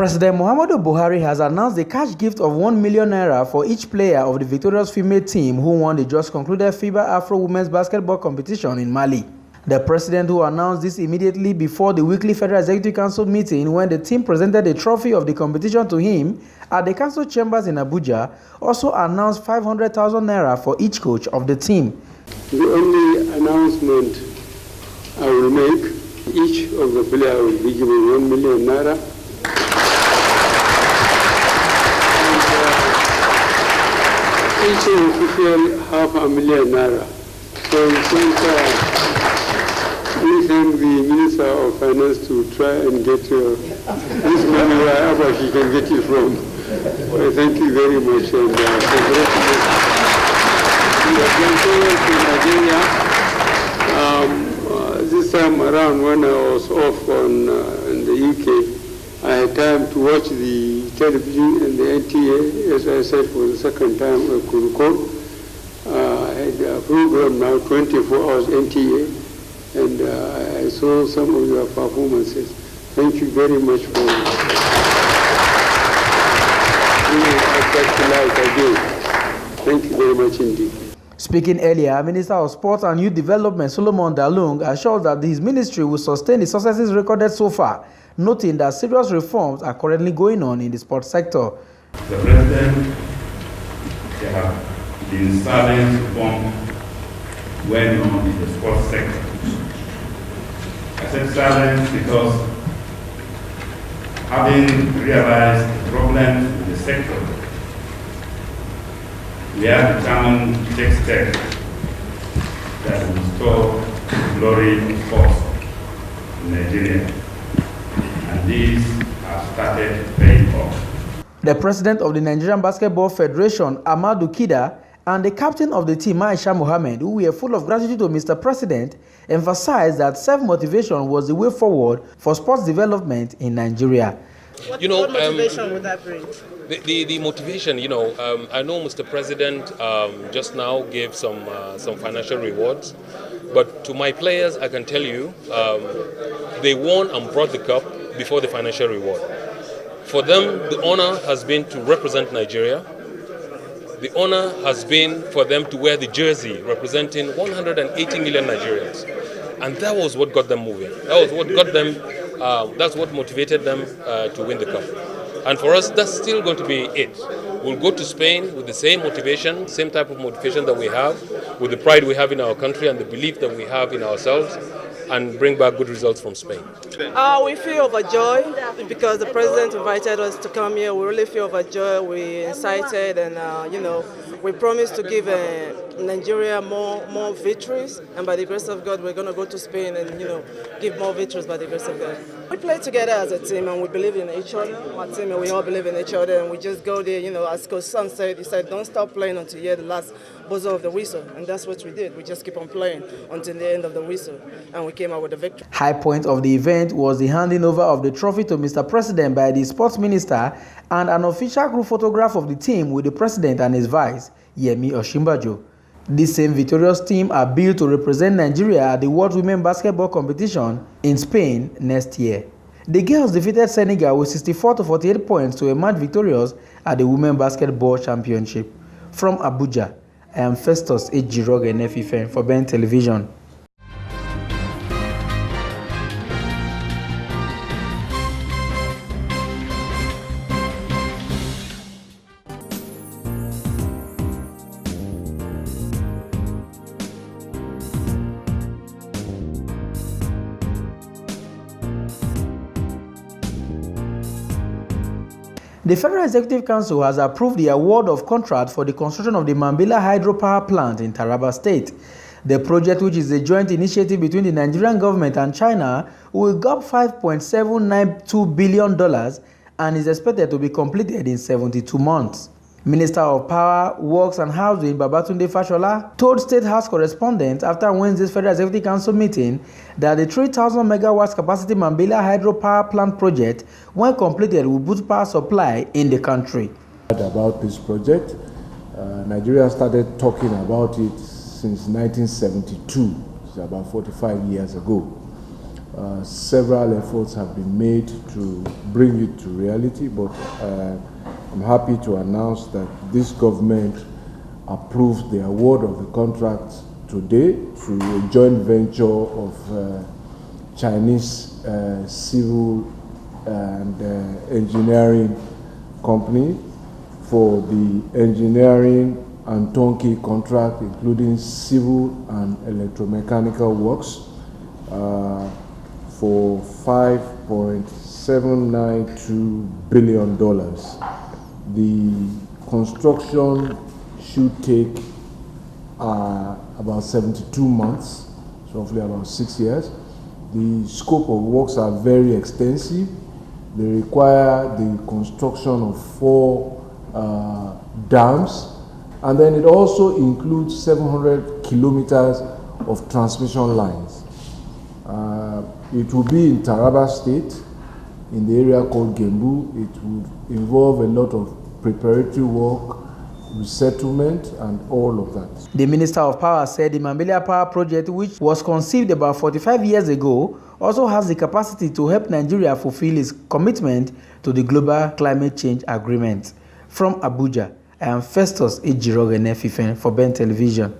President Muhammadu Buhari has announced a cash gift of 1 million naira for each player of the victorious female team who won the just concluded FIBA Afro Women's Basketball competition in Mali. The president, who announced this immediately before the weekly Federal Executive Council meeting when the team presented the trophy of the competition to him at the council chambers in Abuja, also announced 500,000 naira for each coach of the team. The only announcement I will make, each of the players will be given 1 million naira. Each official 500,000 naira. So we thank the Minister of Finance to try and get this money wherever he can get it from. Well, thank you very much and congratulations. We are going to Nigeria. This time around when I was off in the UK, I had time to watch the television and the NTA, as I said for the second time, I could recall. I had a program now, 24 hours NTA, and I saw some of your performances. Thank you very much for bringing us back to life again. Thank you very much indeed. Speaking earlier, Minister of Sports and Youth Development Solomon Dalung assured that his ministry will sustain the successes recorded so far, noting that serious reforms are currently going on in the sports sector. The President has been silent reform going on in the sports sector. I said silent because having realized the problems with the sector, we are determined to take steps that will restore glory of sports in Nigeria. And these have started paying off. The president of the Nigerian Basketball Federation, Amadou Kida, and the captain of the team, Aisha Mohammed, who were full of gratitude to Mr. President, emphasized that self-motivation was the way forward for sports development in Nigeria. What motivation would that bring? The motivation, I know Mr. President just now gave some financial rewards, but to my players, I can tell you, they won and brought the cup before the financial reward. For them, the honor has been to represent Nigeria. The honor has been for them to wear the jersey representing 180 million Nigerians. And that was what got them moving. That was what got them, that's what motivated them to win the cup. And for us, that's still going to be it. We'll go to Spain with the same motivation, same type of motivation that we have, with the pride we have in our country and the belief that we have in ourselves, and bring back good results from Spain. We feel overjoyed because the president invited us to come here. We really feel overjoyed. We excited, and we promised to give Nigeria more victories. And by the grace of God, we're going to go to Spain and give more victories by the grace of God. We play together as a team, and we believe in each other. Our team, and we all believe in each other, and we just go there. As Coach Son said, he said, "Don't stop playing until you hear the last buzzer of the whistle," and that's what we did. We just keep on playing until the end of the whistle, and we came out with a victory. High point of the event was the handing over of the trophy to Mr. President by the sports minister and an official group photograph of the team with the president and his vice, Yemi Osinbajo. This same victorious team are billed to represent Nigeria at the World Women Basketball Competition in Spain next year. The girls defeated Senegal with 64 to 48 points to emerge victorious at the Women Basketball Championship. From Abuja, I am Festus Ejiroge Nefifen for Ben Television. The Federal Executive Council has approved the award of contract for the construction of the Mambila hydropower plant in Taraba State. The project, which is a joint initiative between the Nigerian government and China, will gulp $5.792 billion and is expected to be completed in 72 months. Minister of Power, Works and Housing Babatunde Fashola told State House Correspondent after Wednesday's Federal Executive Council meeting that the 3,000 megawatts capacity Mambila hydropower plant project, when completed, will boost power supply in the country. About this project, Nigeria started talking about it since 1972, it's about 45 years ago. Several efforts have been made to bring it to reality, but I'm happy to announce that this government approved the award of the contract today to a joint venture of Chinese civil and engineering company for the engineering and turnkey contract, including civil and electromechanical works, for $5.792 billion. The construction should take about 72 months, so roughly about 6 years. The scope of works are very extensive. They require the construction of 4 dams, and then it also includes 700 kilometers of transmission lines. It will be in Taraba State, in the area called Gembu. It would involve a lot of preparatory work, resettlement, and all of that. The Minister of Power said the Mambila Power Project, which was conceived about 45 years ago, also has the capacity to help Nigeria fulfill its commitment to the Global Climate Change Agreement. From Abuja, I am Festus Ejirogene Fifen for Ben Television.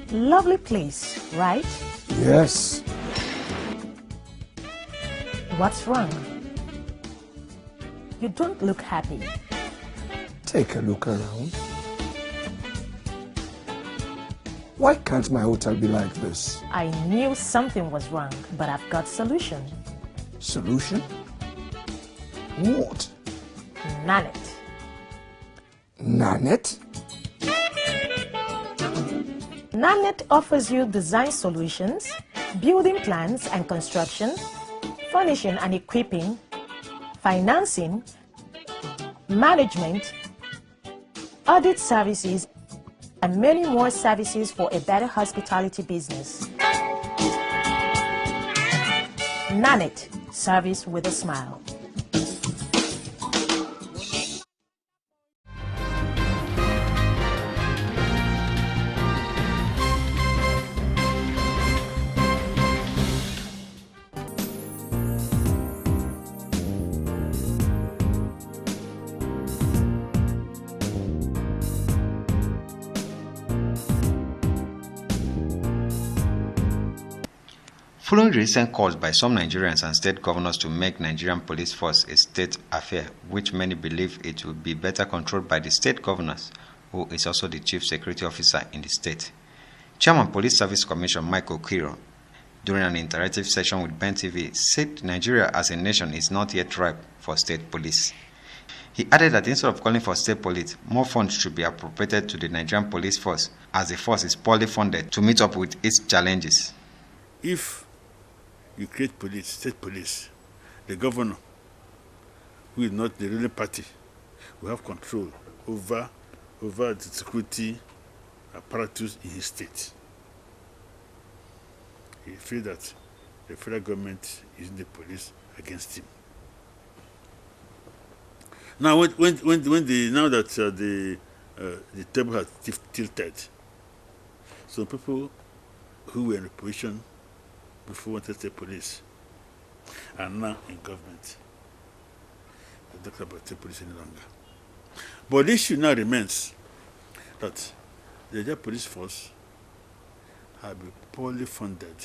Lovely place, right? Yes. What's wrong? You don't look happy. Take a look around. Why can't my hotel be like this? I knew something was wrong, but I've got solution. Solution? What? Nanet. Nanet? Nanet offers you design solutions, building plans and construction, furnishing and equipping, financing, management, audit services, and many more services for a better hospitality business. Nanet, service with a smile. Following recent calls by some Nigerians and state governors to make Nigerian police force a state affair, which many believe it will be better controlled by the state governors, who is also the chief security officer in the state, Chairman Police Service Commission Mike Okiro, during an interactive session with Ben TV, said Nigeria as a nation is not yet ripe for state police. He added that instead of calling for state police, more funds should be appropriated to the Nigerian police force, as the force is poorly funded to meet up with its challenges. If you create police, state police, the governor, who is not the ruling party, will have control over the security apparatus in his state. He feels that the federal government is using the police against him. Now, now that the table has tilted, so people who were in the position before wanted state police are now in government. They don't talk about state police any longer. But the issue now remains that the Nigerian police force have been poorly funded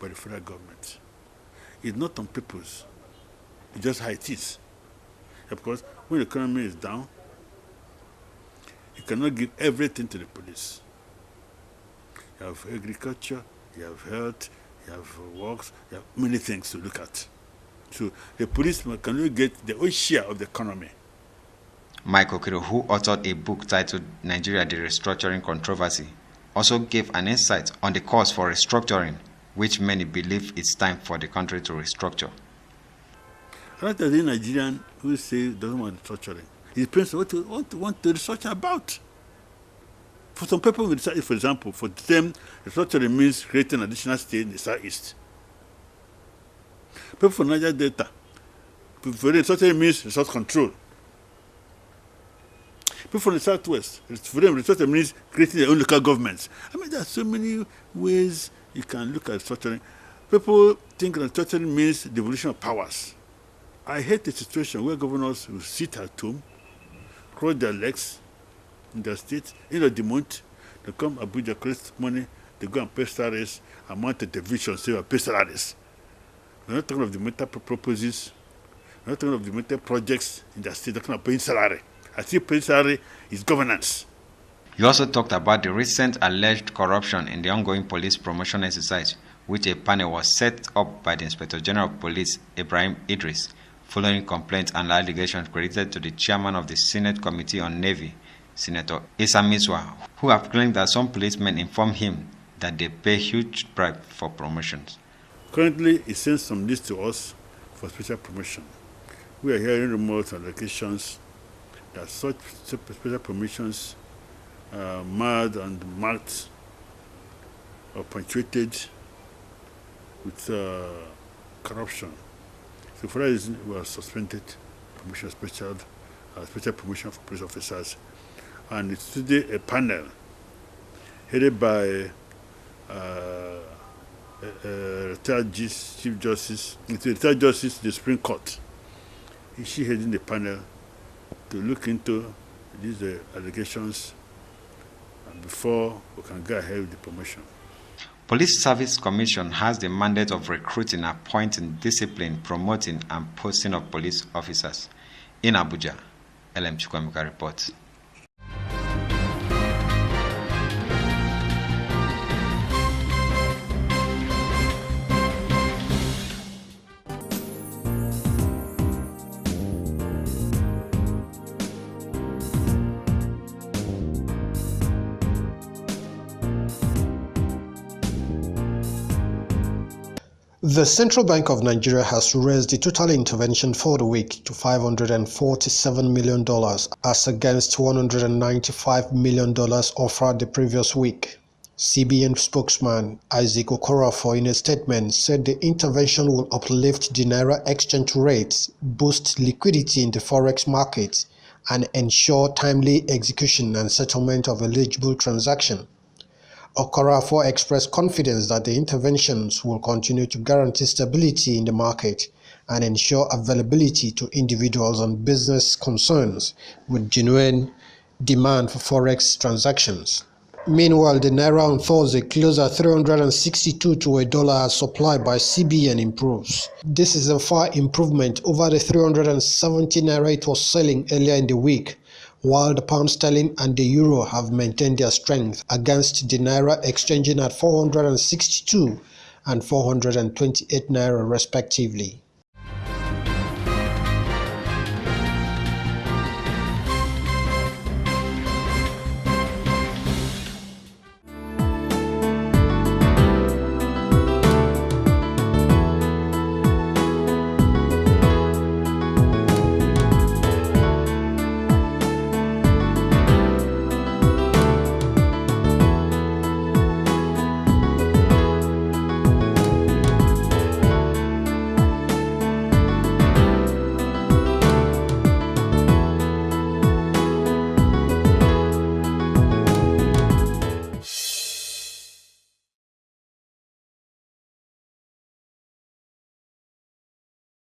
by the federal government. It's not on purpose. It's just how it is. Because when the economy is down, you cannot give everything to the police. You have agriculture, you have health, you have works, you have many things to look at. So the police can only get their own share of the economy. Mike Okiro, who authored a book titled Nigeria, the Restructuring Controversy, also gave an insight on the cause for restructuring, which many believe it's time for the country to restructure. Not as a Nigerian who says doesn't want restructuring. It depends on what you want to restructure about. For some people, for example, for them, restructuring means creating an additional state in the southeast. People from Niger Delta. For them, restructuring means resource control. People from the Southwest, for them, restructuring means creating their own local governments. I mean, there are so many ways you can look at restructuring. People think that restructuring means devolution of powers. I hate the situation where governors will sit at home, cross their legs in their state, end of the month, they come Abuja, collect money, they go and pay salaries, and mount a division, say, pay salaries. We're not talking of the mental purposes, we're not talking of the mental projects in their state, they're talking about paying salary. I think paying salary is governance. He also talked about the recent alleged corruption in the ongoing police promotion exercise, which a panel was set up by the Inspector General of Police, Ibrahim Idris, following complaints and allegations credited to the chairman of the Senate Committee on Navy, Senator Issa Miswa, who have claimed that some policemen informed him that they pay huge bribe for promotions. Currently, he sends some list to us for special promotion. We are hearing rumors and allegations that such special promotions are marred and marked or punctuated with corruption. So for that reason, we have suspended promotion special promotion for police officers. And it's today a panel headed by retired Chief Justice, retired Justice of the Supreme Court. Is she heading the panel to look into these allegations before we can go ahead with the promotion. Police Service Commission has the mandate of recruiting, appointing, disciplining, promoting, and posting of police officers. In Abuja, LM Chukwemeka reports. The Central Bank of Nigeria has raised the total intervention for the week to $547 million as against $195 million offered the previous week. CBN spokesman Isaac Okorafor in a statement said the intervention will uplift the Naira exchange rate, boost liquidity in the forex market, and ensure timely execution and settlement of eligible transactions. Okorafor expressed confidence that the interventions will continue to guarantee stability in the market and ensure availability to individuals and business concerns with genuine demand for forex transactions. Meanwhile, the Naira on Thursday closed at 362 to a dollar as supply by CBN improves. This is a far improvement over the 370 Naira it was selling earlier in the week, while the pound sterling and the euro have maintained their strength against the Naira, exchanging at 462 and 428 Naira respectively.